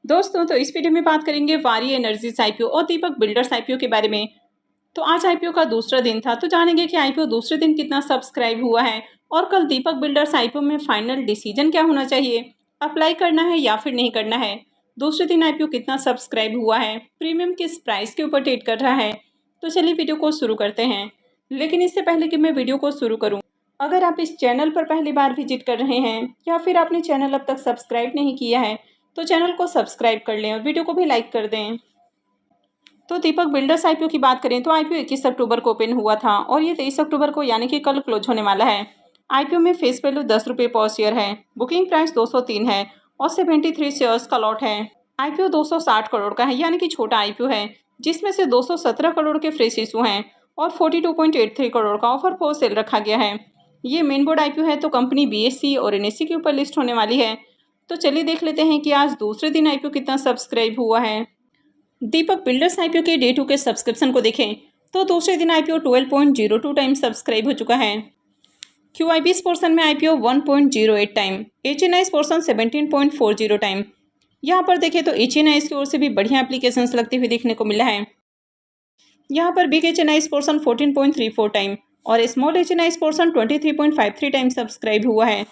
दोस्तों तो इस वीडियो में बात करेंगे वारी एनर्जीज आईपीओ और दीपक बिल्डर्स आईपीओ के बारे में। तो आज आईपीओ का दूसरा दिन था, तो जानेंगे कि आईपीओ दूसरे दिन कितना सब्सक्राइब हुआ है और कल दीपक बिल्डर्स आईपीओ में फाइनल डिसीजन क्या होना चाहिए, अप्लाई करना है या फिर नहीं करना है। दूसरे दिन आईपीओ कितना सब्सक्राइब हुआ है, प्रीमियम किस प्राइस के ऊपर ट्रेड कर रहा है। तो चलिए वीडियो को शुरू करते हैं। लेकिन इससे पहले कि मैं वीडियो को शुरू करूँ, अगर आप इस चैनल पर पहली बार विजिट कर रहे हैं या फिर आपने चैनल अब तक सब्सक्राइब नहीं किया है तो चैनल को सब्सक्राइब कर लें और वीडियो को भी लाइक कर दें। तो दीपक बिल्डर्स आईपीओ की बात करें तो आईपीओ 21 अक्टूबर को ओपन हुआ था और ये 23 अक्टूबर को यानी कि कल क्लोज होने वाला है। आईपीओ में फेस वैल्यू 10 रुपये पर शेयर है, बुकिंग प्राइस 203 है और 73 शेयर्स का लॉट है। आईपीओ 260 करोड़ का है यानी कि छोटा आईपीओ है, जिसमें से 217 करोड़ के फ्रेश इशू हैं और 42.83 करोड़ का ऑफर फॉर सेल रखा गया है। ये मेन बोर्ड आईपीओ है, तो कंपनी बीएससी और एनएससी के ऊपर लिस्ट होने वाली है। तो चलिए देख लेते हैं कि आज दूसरे दिन आईपीओ कितना सब्सक्राइब हुआ है। दीपक बिल्डर्स आईपीओ के डे 2 के सब्सक्रिप्शन को देखें तो दूसरे दिन आईपीओ 12.02 टाइम सब्सक्राइब हो चुका है। क्यूआईबीएस पोर्शन में आईपीओ 1.08 टाइम, एचएनआईएस पोर्शन 17.40 टाइम। यहाँ पर देखें तो एचएनआईएस की ओर से भी बढ़िया एप्लीकेशंस लगते हुए देखने को मिला है। यहाँ पर बिग एचएनआईएस पोर्शन 14.34 टाइम और स्मॉल एचएनआईएस पोर्शन 23.53 टाइम सब्सक्राइब हुआ है।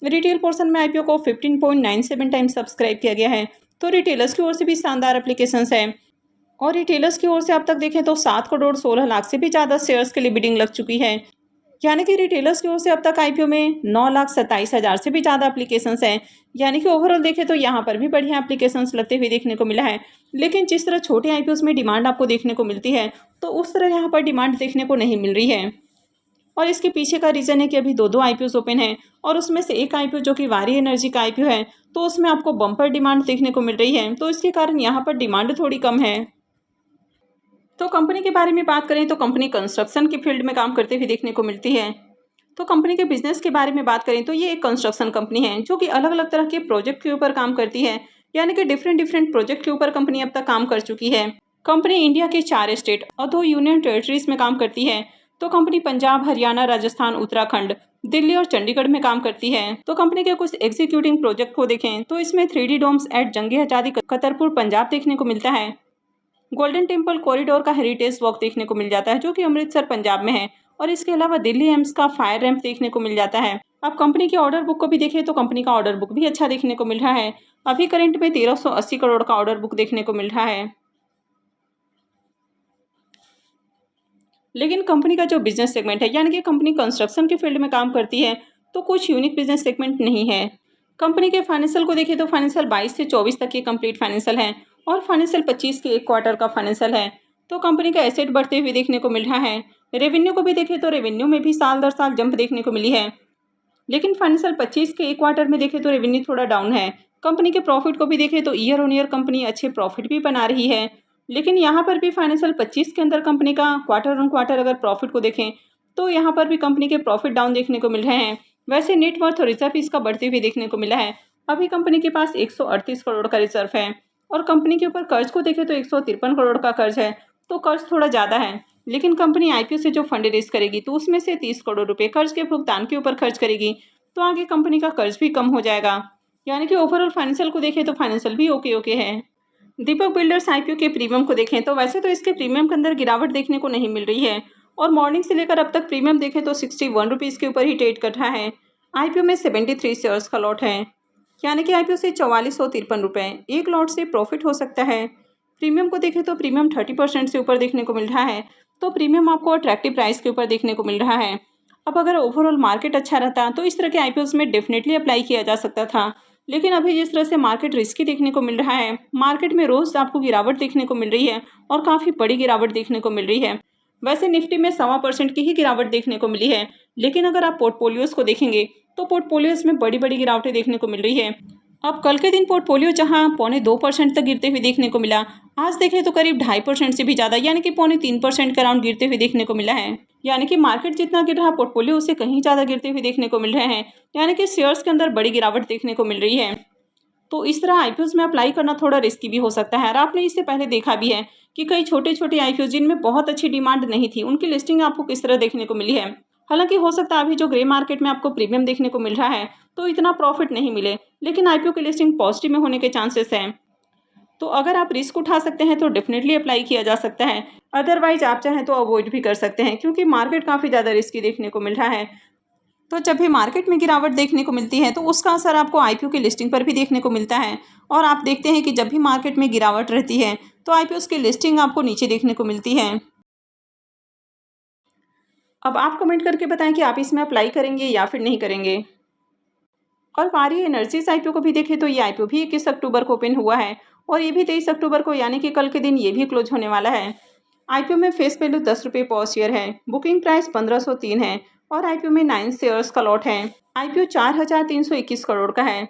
रिटेल पोर्शन में आईपीओ को 15.97 टाइम सब्सक्राइब किया गया है। तो रिटेलर्स की ओर से भी शानदार एप्लीकेशंस है और रिटेलर्स की ओर से अब तक देखें तो 7 करोड़ 16 लाख से भी ज़्यादा शेयर्स के लिए बिडिंग लग चुकी है। यानी कि रिटेलर्स की ओर से अब तक आईपीओ में 9,27,000 से भी ज़्यादा एप्लीकेशंस हैं। यानी कि ओवरऑल देखें तो यहाँ पर भी बढ़िया एप्लीकेशंस लगते हुए देखने को मिला है। लेकिन जिस तरह छोटे आईपीओस में डिमांड आपको देखने को मिलती है, तो उस तरह यहाँ पर डिमांड देखने को नहीं मिल रही है। और इसके पीछे का रीज़न है कि अभी दो आईपीओ ओपन है और उसमें से एक आईपीओ जो कि वारी एनर्जी का आईपीओ है, तो उसमें आपको बम्पर डिमांड देखने को मिल रही है। तो इसके कारण यहाँ पर डिमांड थोड़ी कम है। तो कंपनी के बारे में बात करें तो कंपनी कंस्ट्रक्शन की फील्ड में काम करते हुए देखने को मिलती है। तो कंपनी के बिजनेस के बारे में बात करें तो ये एक कंस्ट्रक्शन कंपनी है जो कि अलग अलग तरह के प्रोजेक्ट के ऊपर काम करती है। यानी कि डिफरेंट प्रोजेक्ट के ऊपर कंपनी अब तक काम कर चुकी है। कंपनी इंडिया के 4 स्टेट और 2 यूनियन टेरिटरीज में काम करती है। तो कंपनी पंजाब, हरियाणा, राजस्थान, उत्तराखंड, दिल्ली और चंडीगढ़ में काम करती है। तो कंपनी के कुछ एग्जीक्यूटिंग प्रोजेक्ट को देखें तो इसमें 3D डोम्स एट जंगे आजादी कतरपुर पंजाब देखने को मिलता है। गोल्डन टेम्पल कॉरिडोर का हेरिटेज वॉक देखने को मिल जाता है जो कि अमृतसर पंजाब में है। और इसके अलावा दिल्ली एम्स का फायर रैंप देखने को मिल जाता है। अब कंपनी की ऑर्डर बुक को भी देखें तो कंपनी का ऑर्डर बुक भी अच्छा देखने को मिल रहा है। अभी करंट में 1380 करोड़ का ऑर्डर बुक देखने को मिल रहा है। लेकिन कंपनी का जो बिजनेस सेगमेंट है यानी कि कंपनी कंस्ट्रक्शन के फील्ड में काम करती है, तो कुछ यूनिक बिजनेस सेगमेंट नहीं है। कंपनी के फाइनेंशियल को देखें तो फाइनेंशियल 22 से 24 तक के कंप्लीट फाइनेंशियल है और फाइनेंशियल 25 के एक क्वार्टर का फाइनेंशियल है। तो कंपनी का एसेट बढ़ते हुए देखने को मिल रहा है। रेवेन्यू को भी देखें तो रेवेन्यू में भी साल दर साल जंप देखने को मिली है। लेकिन फाइनेंशियल 25 के एक क्वार्टर में देखें तो रेवेन्यू थोड़ा डाउन है। कंपनी के प्रॉफिट को भी देखें तो ईयर ऑन ईयर कंपनी अच्छे प्रॉफिट भी बना रही है। लेकिन यहाँ पर भी फाइनेंशियल 25 के अंदर कंपनी का क्वार्टर ऑन क्वार्टर अगर प्रॉफिट को देखें तो यहाँ पर भी कंपनी के प्रॉफिट डाउन देखने को मिल रहे हैं। वैसे नेट वर्थ और रिजर्व इसका बढ़ते हुए देखने को मिला है। अभी कंपनी के पास 138 करोड़ का रिजर्व है और कंपनी के ऊपर कर्ज को देखें तो 153 करोड़ का कर्ज है। तो कर्ज थोड़ा ज़्यादा है। लेकिन कंपनी आईपीओ से जो फंड रेज करेगी तो उसमें से 30 करोड़ रुपए कर्ज के भुगतान के ऊपर खर्च करेगी, तो आगे कंपनी का कर्ज भी कम हो जाएगा। यानी कि ओवरऑल फाइनेंशियल को देखें तो फाइनेंशियल भी ओके है। दीपक बिल्डर्स आईपीओ के प्रीमियम को देखें तो वैसे तो इसके प्रीमियम के अंदर गिरावट देखने को नहीं मिल रही है और मॉर्निंग से लेकर अब तक प्रीमियम देखें तो 61 रुपीज़ के ऊपर ही ट्रेड कर रहा है। आईपीओ में 73 शेयर्स का लॉट है, यानी कि आईपीओ से 4453 रुपये एक लॉट से प्रॉफिट हो सकता है। प्रीमियम को देखें तो प्रीमियम 30% से ऊपर देखने को मिल रहा है। तो प्रीमियम आपको अट्रैक्टिव प्राइस के ऊपर देखने को मिल रहा है। अब अगर ओवरऑल मार्केट अच्छा रहता तो इस तरह के आईपीओ में डेफिनेटली अप्लाई किया जा सकता था। लेकिन अभी जिस तरह से मार्केट रिस्की देखने को मिल रहा है, मार्केट में रोज आपको गिरावट देखने को मिल रही है और काफ़ी बड़ी गिरावट देखने को मिल रही है। वैसे निफ्टी में 1.25% की ही गिरावट देखने को मिली है। लेकिन अगर आप पोर्टफोलियोज को देखेंगे तो पोर्टफोलियोज में बड़ी बड़ी गिरावटें देखने को मिल रही है। अब कल के दिन पोर्टफोलियो जहां 0.25% तक गिरते हुए देखने को मिला, आज देखें तो करीब 2.5% से भी ज़्यादा यानी कि 0.3% के अराउंड गिरते हुए देखने को मिला है। यानी कि मार्केट जितना गिर रहा पोर्टफोलियो उससे कहीं ज़्यादा गिरते हुए देखने को मिल रहे हैं। यानी कि शेयर्स के अंदर बड़ी गिरावट देखने को मिल रही है। तो इस तरह आईपीओ में अप्लाई करना थोड़ा रिस्की भी हो सकता है और आपने इससे पहले देखा भी है कि कई छोटे छोटे आईपीओ जिनमें बहुत अच्छी डिमांड नहीं थी, उनकी लिस्टिंग आपको किस तरह देखने को मिली है। हालांकि हो सकता है अभी जो ग्रे मार्केट में आपको प्रीमियम देखने को मिल रहा है तो इतना प्रॉफिट नहीं मिले, लेकिन आईपीओ की लिस्टिंग पॉजिटिव में होने के चांसेस हैं। तो अगर आप रिस्क उठा सकते हैं तो डेफिनेटली अप्लाई किया जा सकता है, अदरवाइज आप चाहें तो अवॉइड भी कर सकते हैं, क्योंकि मार्केट काफ़ी ज़्यादा रिस्की देखने को मिल रहा है। तो जब भी मार्केट में गिरावट देखने को मिलती है तो उसका असर आपको आईपीओ की लिस्टिंग पर भी देखने को मिलता है। और आप देखते हैं कि जब भी मार्केट में गिरावट रहती है तो आईपीओ की लिस्टिंग आपको नीचे देखने को मिलती है। अब आप कमेंट करके बताएं कि आप इसमें अप्लाई करेंगे या फिर नहीं करेंगे। और वारी एनर्जीज आईपीओ को भी देखें तो ये आईपीओ भी 21 अक्टूबर को ओपन हुआ है और ये भी 23 अक्टूबर को यानी कि कल के दिन ये भी क्लोज होने वाला है। आईपीओ में फेस वैल्यू 10 रुपये पर शेयर है, बुकिंग प्राइस 1503 है और आईपीओ में 9 शेयर्स का लॉट है। आईपीओ 4321 करोड़ का है,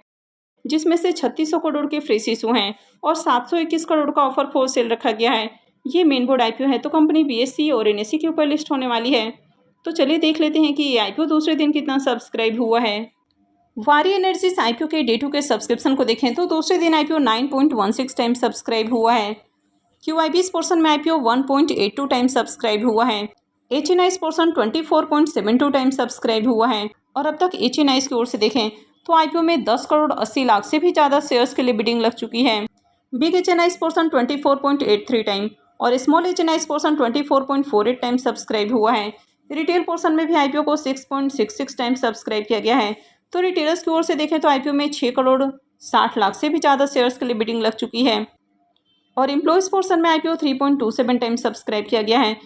जिसमें से 3600 करोड़ के फ्रेश इशू हैं और 721 करोड़ का ऑफर फॉर सेल रखा गया है। ये मेन बोर्ड आईपीओ है, तो कंपनी बीएसई और एनएसई के ऊपर लिस्ट होने वाली है। तो चलिए देख लेते हैं कि ये आईपीओ दूसरे दिन कितना सब्सक्राइब हुआ है। वारी एनर्जीज आईपीओ के डे 2 के सब्सक्रिप्शन को देखें तो दूसरे दिन आईपीओ 9.16 टाइम सब्सक्राइब हुआ है। क्यूआईबीएस पोर्शन में आईपीओ 1.82 टाइम सब्सक्राइब हुआ है। एचएनआईस पोर्शन 24.72 टाइम सब्सक्राइब हुआ है। और अब तक एचएनआईस की ओर से देखें तो आईपीओ में 10 करोड़ 80 लाख से भी ज़्यादा शेयर्स के लिए बिडिंग लग चुकी है। बिग एचएनआईस पोर्शन 24.83 टाइम और small HNIs portion 24.48 time subscribe हुआ है। रिटेल पोर्शन में भी आईपीओ को 6.66 टाइम सब्सक्राइब किया गया है। तो रिटेलर्स की ओर से देखें तो आईपीओ में 6 करोड़ 60 लाख से भी ज़्यादा शेयर्स के लिए बिडिंग लग चुकी है। और एम्प्लॉयज़ पोर्शन में आईपीओ 3.27 टाइम सब्सक्राइब किया गया है।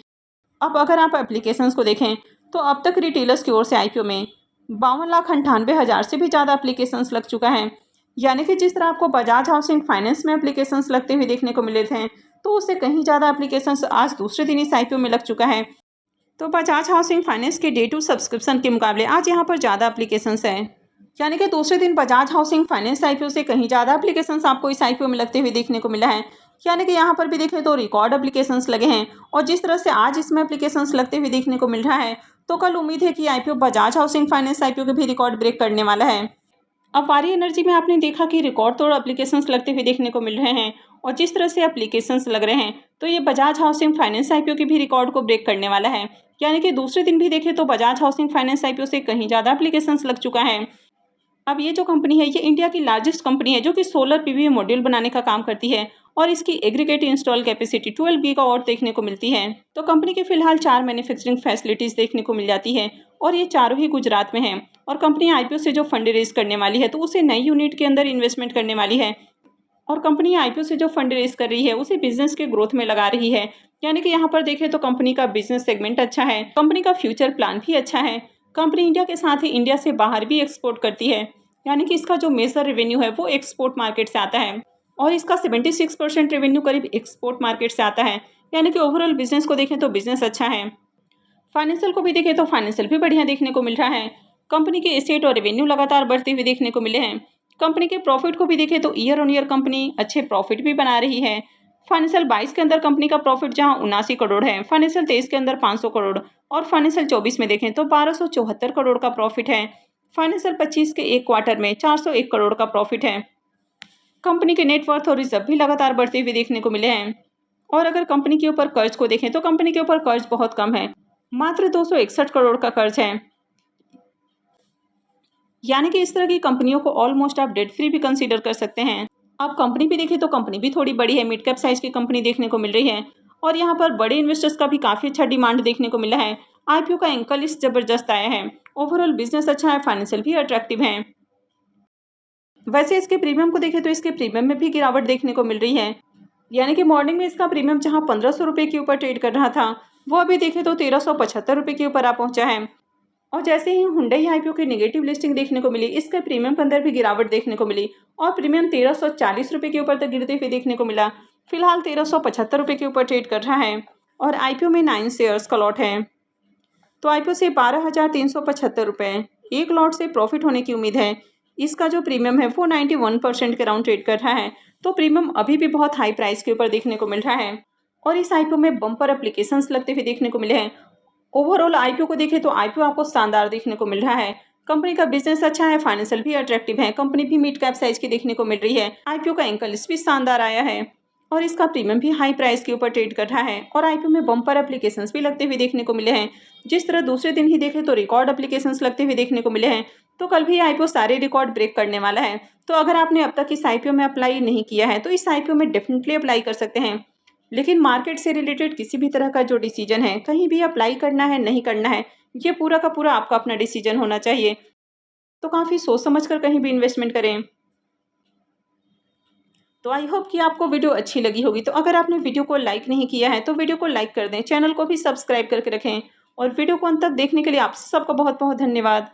अब अगर आप एप्लीकेशंस को देखें तो अब तक रिटेलर्स की ओर से आईपीओ में 52,98,000 से भी ज़्यादा एप्लीकेशंस लग चुका है। यानी कि जिस तरह आपको बजाज हाउसिंग फाइनेंस में एप्लीकेशंस लगते हुए देखने को मिले थे, तो उससे कहीं ज़्यादा एप्लीकेशंस आज दूसरे दिन इस आईपीओ में लग चुका है। तो बजाज हाउसिंग फाइनेंस के डे 2 सब्सक्रिप्शन के मुकाबले आज यहाँ पर ज़्यादा एप्लीकेशंस है। यानी कि दूसरे दिन बजाज हाउसिंग फाइनेंस आईपीओ से कहीं ज़्यादा एप्लीकेशंस आपको इस आईपीओ में लगते हुए देखने को मिला है। यानी कि यहाँ पर भी देखें तो रिकॉर्ड एप्लीकेशंस लगे हैं और जिस तरह से आज इसमें एप्लीकेशंस लगते हुए देखने को मिल रहा है, तो कल उम्मीद है कि IPO Bajaj housing finance IPO के भी रिकॉर्ड ब्रेक करने वाला है। अब वारी एनर्जी में आपने देखा कि रिकॉर्ड तोड़ एप्लीकेशंस लगते हुए देखने को मिल रहे हैं और जिस तरह से एप्लीकेशंस लग रहे हैं तो ये बजाज हाउसिंग फाइनेंस आईपीओ के भी रिकॉर्ड को ब्रेक करने वाला है। यानी कि दूसरे दिन भी देखें तो बजाज हाउसिंग फाइनेंस आईपीओ से कहीं ज़्यादा एप्लीकेशंस लग चुका है। अब ये जो कंपनी है ये इंडिया की लार्जेस्ट कंपनी है जो कि सोलर पीवी मॉड्यूल बनाने का काम करती है और इसकी एग्रीगेट इंस्टॉल कैपेसिटी 12 गीगावाट देखने को मिलती है। तो कंपनी के फिलहाल 4 मैन्युफैक्चरिंग फैसिलिटीज़ देखने को मिल जाती है और ये चारों ही गुजरात में हैं। और कंपनी आईपीओ से जो फंड रेज करने वाली है तो उसे नई यूनिट के अंदर इन्वेस्टमेंट करने वाली है और कंपनी आईपीओ से जो फंड रेज कर रही है उसे बिजनेस के ग्रोथ में लगा रही है। यानी कि यहाँ पर देखें तो कंपनी का बिजनेस सेगमेंट अच्छा है, कंपनी का फ्यूचर प्लान भी अच्छा है। कंपनी इंडिया के साथ ही इंडिया से बाहर भी एक्सपोर्ट करती है, यानी कि इसका जो मेजर रेवेन्यू है वो एक्सपोर्ट मार्केट से आता है और इसका 76% रेवेन्यू करीब एक्सपोर्ट मार्केट से आता है। यानी कि ओवरऑल बिजनेस को देखें तो बिजनेस अच्छा है। फाइनेंशियल को भी देखें तो फाइनेंशियल भी बढ़िया देखने को मिल रहा है। कंपनी के एसेट और रेवेन्यू लगातार बढ़ते हुए देखने को मिले हैं। कंपनी के प्रॉफिट को भी देखें तो ईयर ऑन ईयर कंपनी अच्छे प्रॉफिट भी बना रही है। फाइनेंशियल 22 के अंदर कंपनी का प्रॉफिट जहां 79 करोड़ है, फाइनेंशियल 23 के अंदर 500 करोड़ और फाइनेंशियल 24 में देखें तो 1274 करोड़ का प्रॉफिट है। फाइनेंशियल 25 के एक क्वार्टर में 401 करोड़ का प्रॉफिट है। कंपनी के नेटवर्थ और रिजर्व भी लगातार बढ़ते हुए देखने को मिले हैं। और अगर कंपनी के ऊपर कर्ज को देखें तो कंपनी के ऊपर कर्ज बहुत कम है, मात्र 261 करोड़ का कर्ज है। यानी कि इस तरह की कंपनियों को ऑलमोस्ट आप डेट फ्री भी कंसीडर कर सकते हैं। अब कंपनी भी देखें तो कंपनी भी थोड़ी बड़ी है, मिड कैप साइज की कंपनी देखने को मिल रही है और यहाँ पर बड़े इन्वेस्टर्स का भी काफ़ी अच्छा डिमांड देखने को मिला है। आईपीओ का एंकर लिस्ट जबरदस्त आया है, ओवरऑल बिजनेस अच्छा है, फाइनेंशियल भी अट्रैक्टिव है। वैसे इसके प्रीमियम को देखें तो इसके प्रीमियम में भी गिरावट देखने को मिल रही है। यानी कि मॉर्निंग में इसका प्रीमियम जहां 1500 रुपये के ऊपर ट्रेड कर रहा था वो अभी देखें तो 1375 रुपये के ऊपर आ पहुंचा है। और जैसे ही हुंडई आईपीओ की नेगेटिव लिस्टिंग देखने को मिली, इसके प्रीमियम के अंदर भी गिरावट देखने को मिली और प्रीमियम 1340 रुपये के ऊपर तक गिरते हुए देखने को मिला। फिलहाल 1375 रुपये के ऊपर ट्रेड कर रहा है और आईपीओ में 9 शेयर्स का लॉट है। तो आईपीओ से 12,375 रुपये एक लॉट से प्रॉफिट होने की उम्मीद है। इसका जो प्रीमियम है वो 91% के राउंड ट्रेड कर रहा है, तो प्रीमियम अभी भी बहुत हाई प्राइस के ऊपर देखने को मिल रहा है। और इस आईपीओ में बम्पर एप्लीकेशंस लगते हुए देखने को मिले हैं। ओवरऑल आईपीओ को देखें तो आईपीओ आपको शानदार देखने को मिल रहा है। कंपनी का बिजनेस अच्छा है, फाइनेंशियल भी अट्रैक्टिव है, कंपनी भी मिड कैप साइज की देखने को मिल रही है। आईपीओ का एंकर लिस्ट भी शानदार आया है और इसका प्रीमियम भी हाई प्राइस के ऊपर ट्रेड कर रहा है और आईपीओ में बम्पर एप्लीकेशंस भी लगते हुए देखने को मिले हैं। जिस तरह दूसरे दिन ही देखें तो रिकॉर्ड एप्लीकेशंस लगते हुए देखने को मिले हैं, तो कल भी आईपीओ सारे रिकॉर्ड ब्रेक करने वाला है। तो अगर आपने अब तक इस आईपीओ में अप्लाई नहीं किया है तो इस आईपीओ में डेफिनेटली अप्लाई कर सकते हैं। लेकिन मार्केट से रिलेटेड किसी भी तरह का जो डिसीजन है, कहीं भी अप्लाई करना है नहीं करना है, ये पूरा का पूरा आपका अपना डिसीजन होना चाहिए। तो काफ़ी सोच समझ कर कहीं भी इन्वेस्टमेंट करें। तो आई होप कि आपको वीडियो अच्छी लगी होगी। तो अगर आपने वीडियो को लाइक नहीं किया है तो वीडियो को लाइक कर दें, चैनल को भी सब्सक्राइब करके रखें और वीडियो को अंत तक देखने के लिए आप सबका बहुत बहुत धन्यवाद।